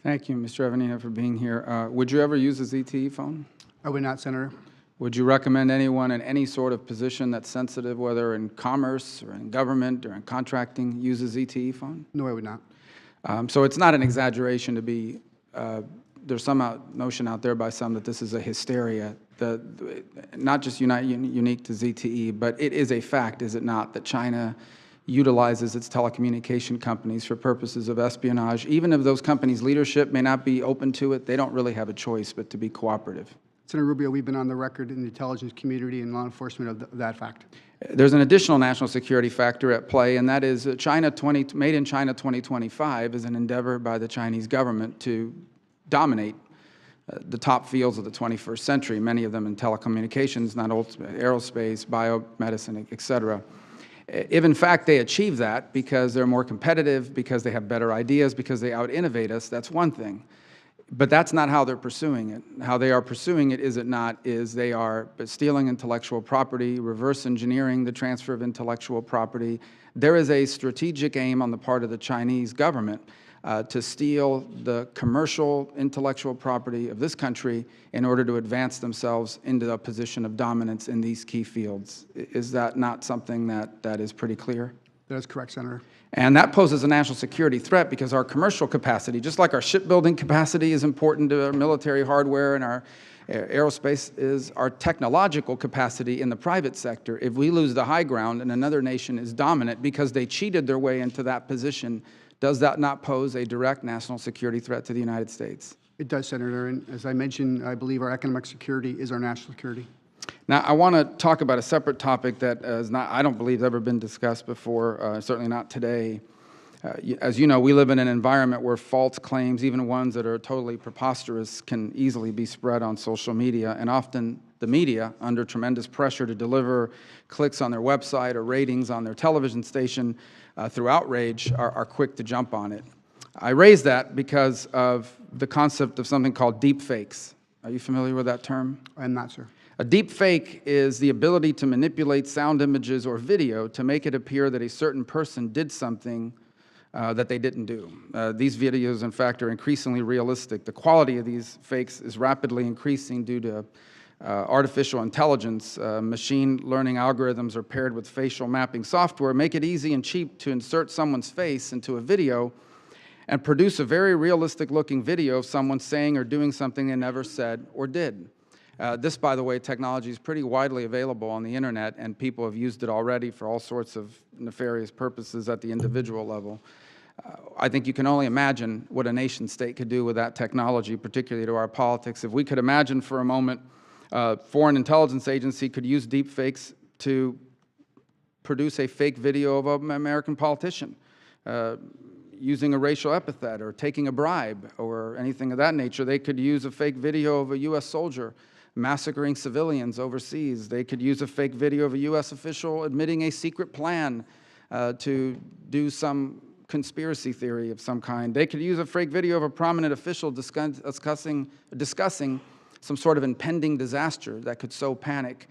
Thank you, Mr. Evanina, for being here. Would you ever use a ZTE phone? I would not, Senator. Would you recommend anyone in any sort of position that's sensitive, whether in commerce or in government or in contracting, use a ZTE phone? No, I would not. So it's not an exaggeration to be, there's some notion out there by some that this is a hysteria, not just unique to ZTE, but it is a fact, is it not, that China utilizes its telecommunication companies for purposes of espionage. Even if those companies' leadership may not be open to it, they don't really have a choice but to be cooperative. Senator Rubio, we've been on the record in the intelligence community and law enforcement of that fact. There's an additional national security factor at play, and that is Made in China 2025 is an endeavor by the Chinese government to dominate the top fields of the 21st century, many of them in telecommunications, not aerospace, biomedicine, et cetera. If in fact they achieve that because they're more competitive, because they have better ideas, because they out-innovate us, that's one thing. But that's not how they're pursuing it. How they are pursuing it, is it not, is they are stealing intellectual property, reverse engineering the transfer of intellectual property. There is a strategic aim on the part of the Chinese government to steal the commercial intellectual property of this country in order to advance themselves into a position of dominance in these key fields. Is that not something that is pretty clear? That is correct, Senator. And that poses a national security threat because our commercial capacity, just like our shipbuilding capacity is important to our military hardware and our aerospace, is our technological capacity in the private sector. If we lose the high ground and another nation is dominant because they cheated their way into that position, does that not pose a direct national security threat to the United States? It does, Senator. And as I mentioned, I believe our economic security is our national security. Now, I want to talk about a separate topic that I don't believe has ever been discussed before, certainly not today. As you know, we live in an environment where false claims, even ones that are totally preposterous, can easily be spread on social media, and often the media, under tremendous pressure to deliver clicks on their website or ratings on their television station through outrage, are quick to jump on it. I raise that because of the concept of something called deep fakes. Are you familiar with that term? I am not, sir. A deep fake is the ability to manipulate sound images or video to make it appear that a certain person did something that they didn't do. These videos, in fact, are increasingly realistic. The quality of these fakes is rapidly increasing due to artificial intelligence. Machine learning algorithms are paired with facial mapping software, make it easy and cheap to insert someone's face into a video and produce a very realistic-looking video of someone saying or doing something they never said or did. This, by the way, technology is pretty widely available on the internet, and people have used it already for all sorts of nefarious purposes at the individual level. I think you can only imagine what a nation-state could do with that technology, particularly to our politics. If we could imagine for a moment foreign intelligence agency could use deep fakes to produce a fake video of an American politician, using a racial epithet or taking a bribe or anything of that nature. They could use a fake video of a U.S. soldier massacring civilians overseas. They could use a fake video of a U.S. official admitting a secret plan to do some conspiracy theory of some kind. They could use a fake video of a prominent official discussing some sort of impending disaster that could sow panic.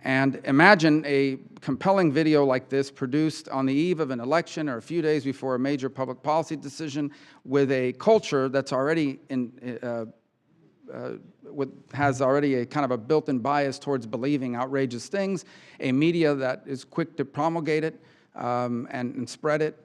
And imagine a compelling video like this produced on the eve of an election or a few days before a major public policy decision with a culture that's already has already a kind of a built-in bias towards believing outrageous things, a media that is quick to promulgate it and spread it,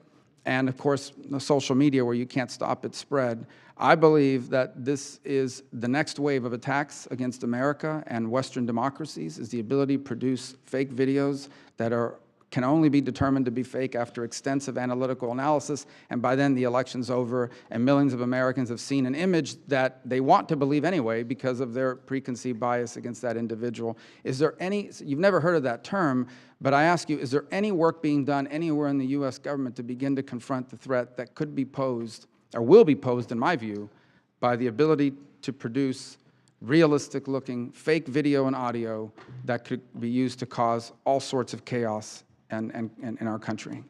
and of course the social media where you can't stop its spread. I believe that this is the next wave of attacks against America and Western democracies, is the ability to produce fake videos that can only be determined to be fake after extensive analytical analysis, and by then the election's over and millions of Americans have seen an image that they want to believe anyway because of their preconceived bias against that individual. Is there any, you've never heard of that term, but I ask you, is there any work being done anywhere in the U.S. government to begin to confront the threat that could be posed, or will be posed in my view, by the ability to produce realistic-looking fake video and audio that could be used to cause all sorts of chaos in our country?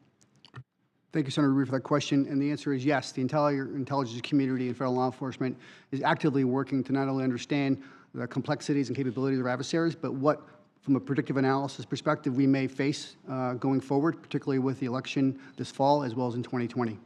Thank you, Senator Rubio, for that question. And the answer is yes. The intelligence community and federal law enforcement is actively working to not only understand the complexities and capabilities of our adversaries, but what, from a predictive analysis perspective, we may face going forward, particularly with the election this fall as well as in 2020.